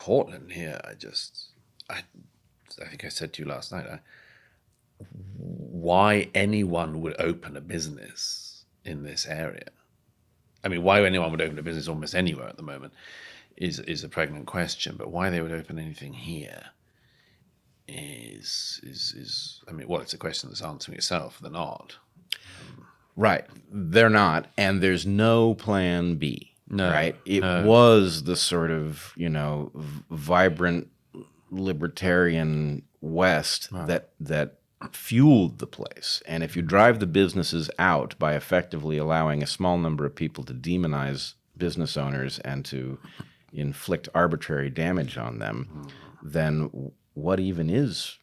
Portland here, I think I said to you last night, why anyone would open a business in this area. I mean, why anyone would open a business almost anywhere at the moment is a pregnant question. But why they would open anything here is I mean, well, it's a question that's answering itself. They're not. Right. They're not. And there's no plan B. No. Right. It no. was the sort of, vibrant libertarian West that fueled the place. And if you drive the businesses out by effectively allowing a small number of people to demonize business owners and to inflict arbitrary damage on them, then what even is,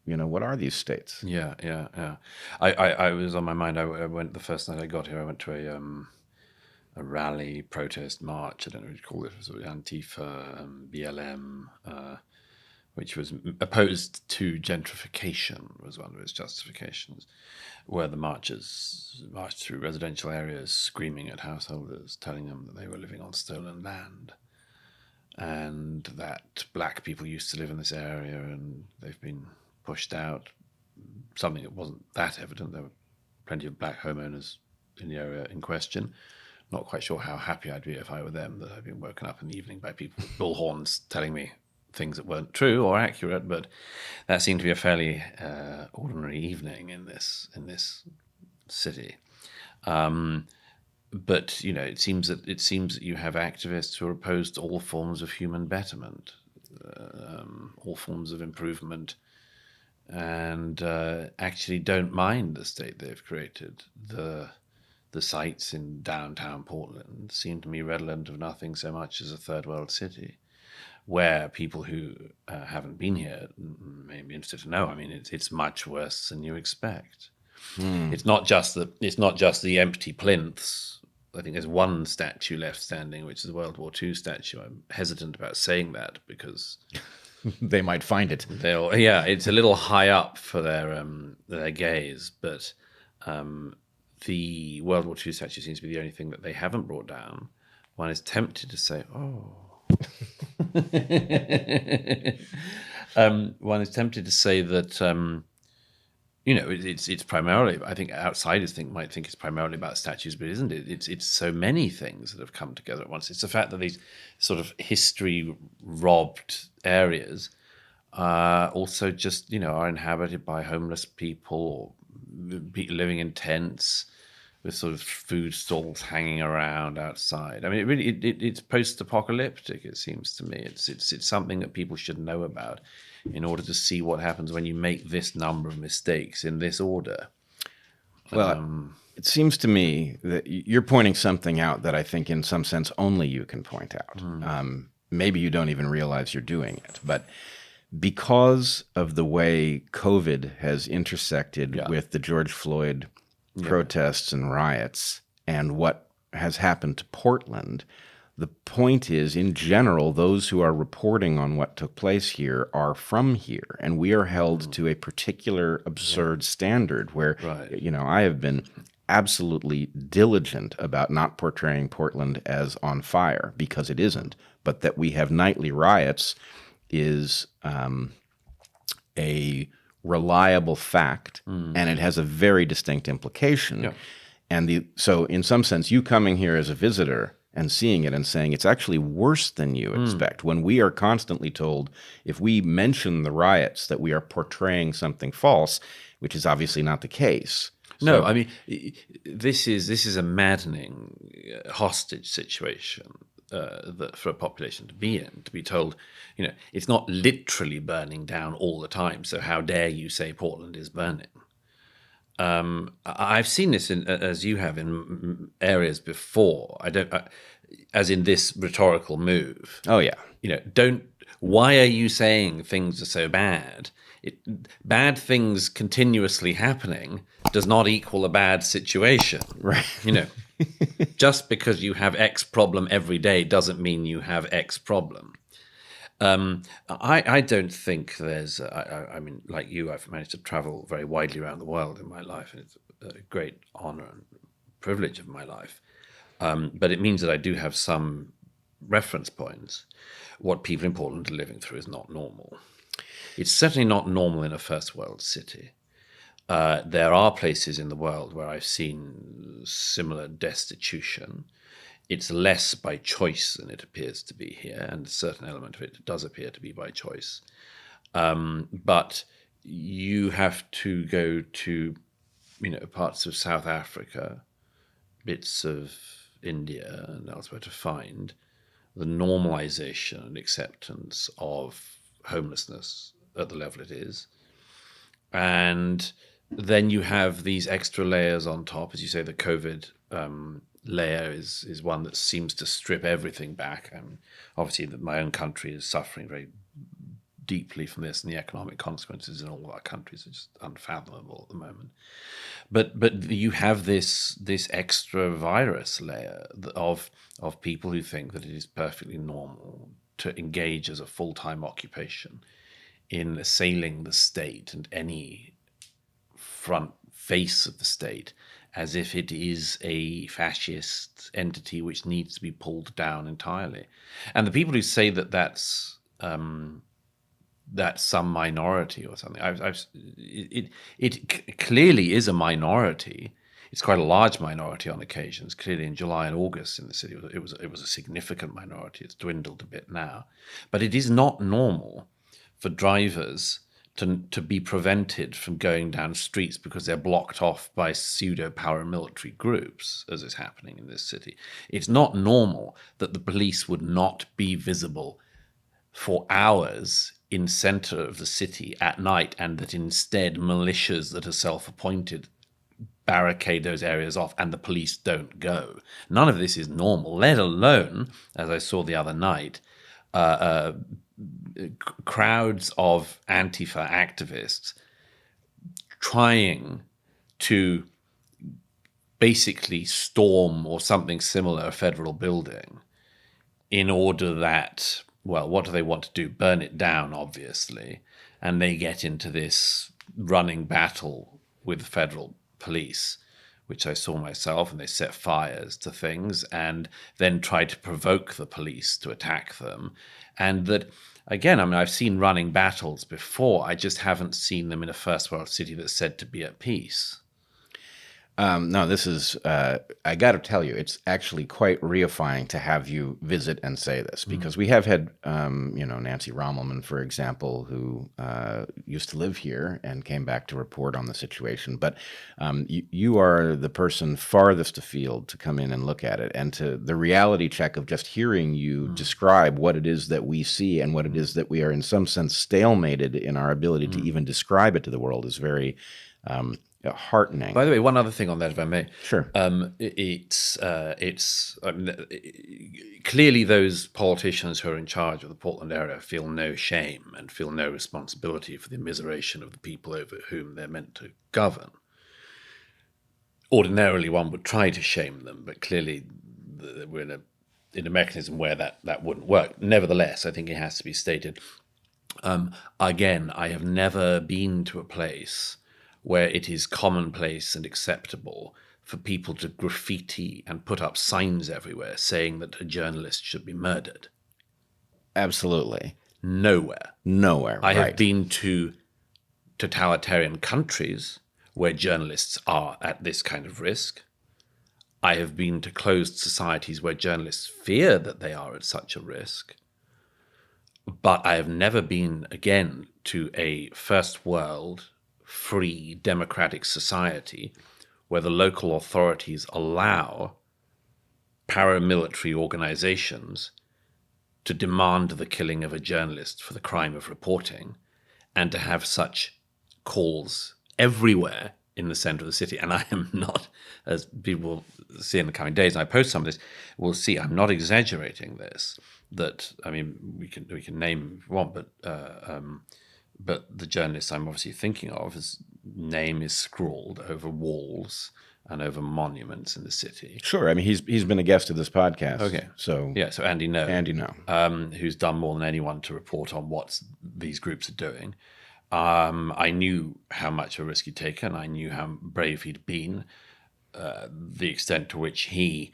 what are these states? Yeah. I was on my mind. I went the first night I got here. I went to a rally, protest, march. I don't know what you call it. It was sort of Antifa, BLM, which was opposed to gentrification, was one of its justifications, where the marchers marched through residential areas screaming at householders, telling them that they were living on stolen land and that black people used to live in this area and they've been pushed out, something that wasn't that evident. There were plenty of black homeowners in the area in question. Not quite sure how happy I'd be if I were them, that I'd been woken up in the evening by people with bullhorns telling me things that weren't true or accurate, but that seemed to be a fairly ordinary evening in this city. But it seems that you have activists who are opposed to all forms of human betterment, all forms of improvement, and actually don't mind the state they've created. The sites in downtown Portland seem to me redolent of nothing so much as a third world city, where people who haven't been here may be interested to know. I mean, it's much worse than you expect. It's not just the empty plinths. I think there's one statue left standing, which is a World War II statue. I'm hesitant about saying that because they might find it. It's a little high up for their gaze, but the World War II statue seems to be the only thing that they haven't brought down. One is tempted to say, one is tempted to say that it's primarily. I think outsiders might think it's primarily about statues, but isn't it? It's so many things that have come together at once. It's the fact that these sort of history robbed areas also just are inhabited by homeless people or living in tents with sort of food stalls hanging around outside. I mean, it's post-apocalyptic. It seems to me it's something that people should know about in order to see what happens when you make this number of mistakes in this order. Well, it seems to me that you're pointing something out that I think, in some sense, only you can point out. Maybe you don't even realize you're doing it, but because of the way COVID has intersected with the George Floyd protests and riots and what has happened to Portland, the point is, in general, those who are reporting on what took place here are from here, and we are held to a particular absurd standard where, I have been absolutely diligent about not portraying Portland as on fire, because it isn't, but that we have nightly riots is a reliable fact, and it has a very distinct implication. Yeah. And so in some sense, you coming here as a visitor and seeing it and saying it's actually worse than you expect, when we are constantly told, if we mention the riots, that we are portraying something false, which is obviously not the case. No, I mean, this is a maddening hostage situation that for a population to be in, to be told, it's not literally burning down all the time. So how dare you say Portland is burning? I've seen this as you have in areas before. As in this rhetorical move. Oh yeah. Why are you saying things are so bad? Bad things continuously happening does not equal a bad situation. Right. Just because you have X problem every day doesn't mean you have X problem. I don't think there's. I mean, like you, I've managed to travel very widely around the world in my life, and it's a great honor and privilege of my life. But it means that I do have some reference points, what people in Portland are living through is not normal. It's certainly not normal in a first world city. There are places in the world where I've seen similar destitution. It's less by choice than it appears to be here, and a certain element of it does appear to be by choice. But you have to go to, parts of South Africa, bits of India and elsewhere to find the normalization and acceptance of homelessness at the level it is. And then you have these extra layers on top. As you say, the COVID layer is one that seems to strip everything back. And obviously, my own country is suffering very deeply from this, and the economic consequences in all our countries are just unfathomable at the moment. But you have this extra virus layer of people who think that it is perfectly normal to engage as a full-time occupation in assailing the state and any front face of the state as if it is a fascist entity which needs to be pulled down entirely. And the people who say that that's some minority or something, it clearly is a minority. It's quite a large minority on occasions. Clearly, in July and August in the city, it was a significant minority. It's dwindled a bit now, but it is not normal for drivers to be prevented from going down streets because they're blocked off by pseudo paramilitary groups, as is happening in this city. It's not normal that the police would not be visible for hours in center of the city at night, and that instead militias that are self-appointed barricade those areas off and the police don't go. None of this is normal, let alone, as I saw the other night, crowds of Antifa activists trying to basically storm or something similar a federal building in order that, well, what do they want to do? Burn it down, obviously. And they get into this running battle with the federal police, which I saw myself, and they set fires to things and then try to provoke the police to attack them. And that, again, I've seen running battles before. I just haven't seen them in a first world city that's said to be at peace. No, this is, I got to tell you, it's actually quite reifying to have you visit and say this, because we have had, Nancy Rommelman, for example, who used to live here and came back to report on the situation. But you are the person farthest afield to come in and look at it, and to the reality check of just hearing you describe what it is that we see and what it is that we are in some sense stalemated in our ability to even describe it to the world is very heartening. By the way, one other thing on that, if I may. Sure. Clearly those politicians who are in charge of the Portland area feel no shame and feel no responsibility for the immiseration of the people over whom they're meant to govern. Ordinarily, one would try to shame them, but clearly we're in a mechanism where that wouldn't work. Nevertheless, I think it has to be stated. Again, I have never been to a place where it is commonplace and acceptable for people to graffiti and put up signs everywhere saying that a journalist should be murdered. Absolutely. Nowhere. I Right. have been to totalitarian countries where journalists are at this kind of risk. I have been to closed societies where journalists fear that they are at such a risk. But I have never been, again, to a first world free democratic society where the local authorities allow paramilitary organizations to demand the killing of a journalist for the crime of reporting, and to have such calls everywhere in the center of the city. And I am not, as people will see in the coming days, and I post some of this, we'll see, I'm not exaggerating this, that, we can name if you want, but the journalist I'm obviously thinking of, his name is scrawled over walls and over monuments in the city. Sure. He's been a guest of this podcast. Okay. So Andy No. Who's done more than anyone to report on what these groups are doing. I knew how much of a risk he'd taken. I knew how brave he'd been, the extent to which he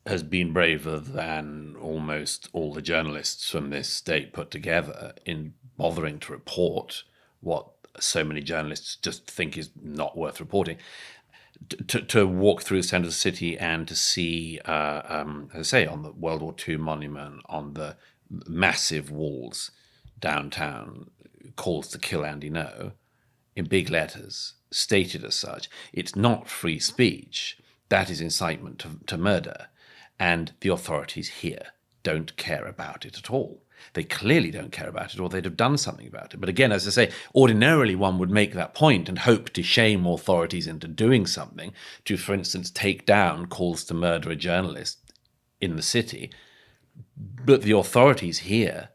has been braver than almost all the journalists from this state put together in bothering to report what so many journalists just think is not worth reporting. To walk through the centre of the city and to see, as I say, on the World War II monument, on the massive walls downtown, calls to kill Andy Ngo, in big letters, stated as such. It's not free speech. That is incitement to murder. And the authorities here don't care about it at all. They clearly don't care about it, or they'd have done something about it. But again, as I say, ordinarily one would make that point and hope to shame authorities into doing something, to, for instance, take down calls to murder a journalist in the city. But the authorities here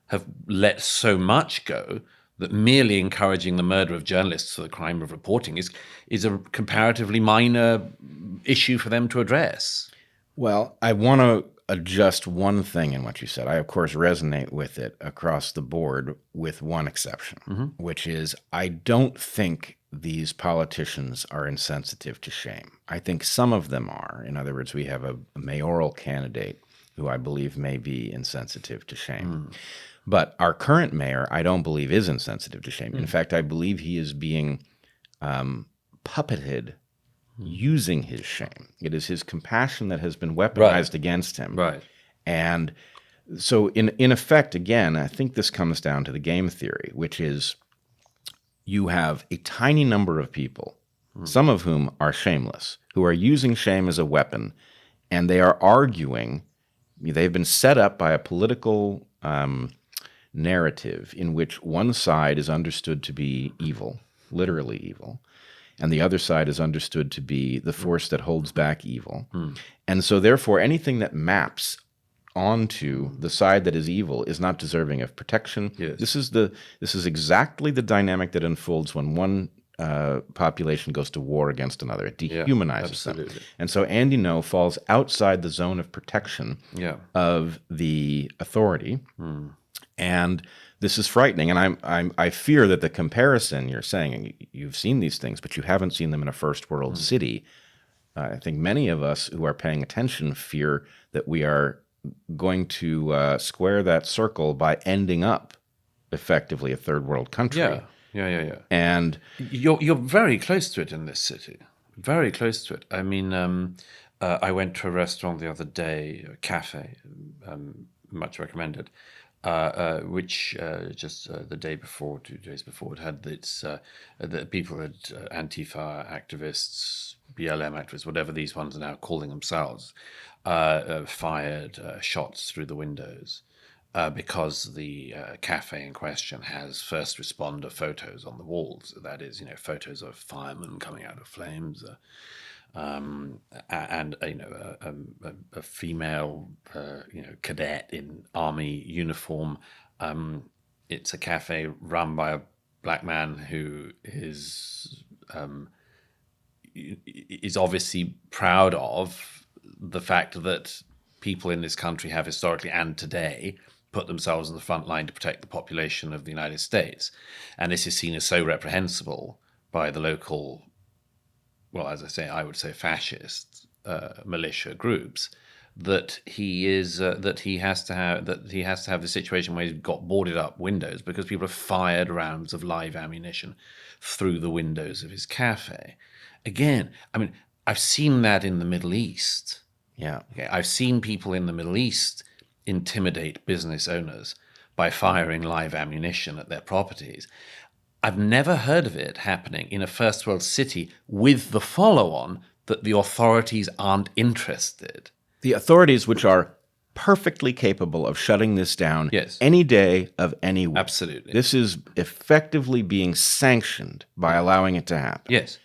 have let so much go that merely encouraging the murder of journalists for the crime of reporting is a comparatively minor issue for them to address. Well, I want to adjust one thing in what you said. I, of course, resonate with it across the board with one exception, which is I don't think these politicians are insensitive to shame. I think some of them are. In other words, we have a mayoral candidate who I believe may be insensitive to shame. But our current mayor, I don't believe is insensitive to shame. In fact, I believe he is being puppeted using his shame. It is his compassion that has been weaponized against him. Right. And so in effect, again, I think this comes down to the game theory, which is you have a tiny number of people, some of whom are shameless, who are using shame as a weapon, and they are arguing. They've been set up by a political narrative in which one side is understood to be evil, literally evil, and the other side is understood to be the force that holds back evil. And so therefore anything that maps onto the side that is evil is not deserving of protection. Yes. This is exactly the dynamic that unfolds when one population goes to war against another. It dehumanizes them. And so Andy Ngo falls outside the zone of protection of the authority. And this is frightening. And I fear that the comparison you're saying, you've seen these things, but you haven't seen them in a first world city. I think many of us who are paying attention fear that we are going to square that circle by ending up effectively a third world country. Yeah. And you're very close to it in this city. Very close to it. I mean, I went to a restaurant the other day, a cafe, much recommended, which just the day before, 2 days before, it had its the people had Antifa activists, BLM activists, whatever these ones are now calling themselves, fired shots through the windows. Because the cafe in question has first responder photos on the walls. That is, photos of firemen coming out of flames, and a female, cadet in army uniform. It's a cafe run by a black man who is obviously proud of the fact that people in this country have historically and today put themselves on the front line to protect the population of the United States. And this is seen as so reprehensible by the local, well, as I say, I would say fascist militia groups, that he has to have the situation where he's got boarded up windows because people have fired rounds of live ammunition through the windows of his cafe. Again, I mean, I've seen that in the Middle East. yeah. Okay, I've seen people in the Middle East intimidate business owners by firing live ammunition at their properties. I've never heard of it happening in a first world city with the follow-on that the authorities aren't interested. The authorities, which are perfectly capable of shutting this down any day of any week. Absolutely. This is effectively being sanctioned by allowing it to happen. Yes.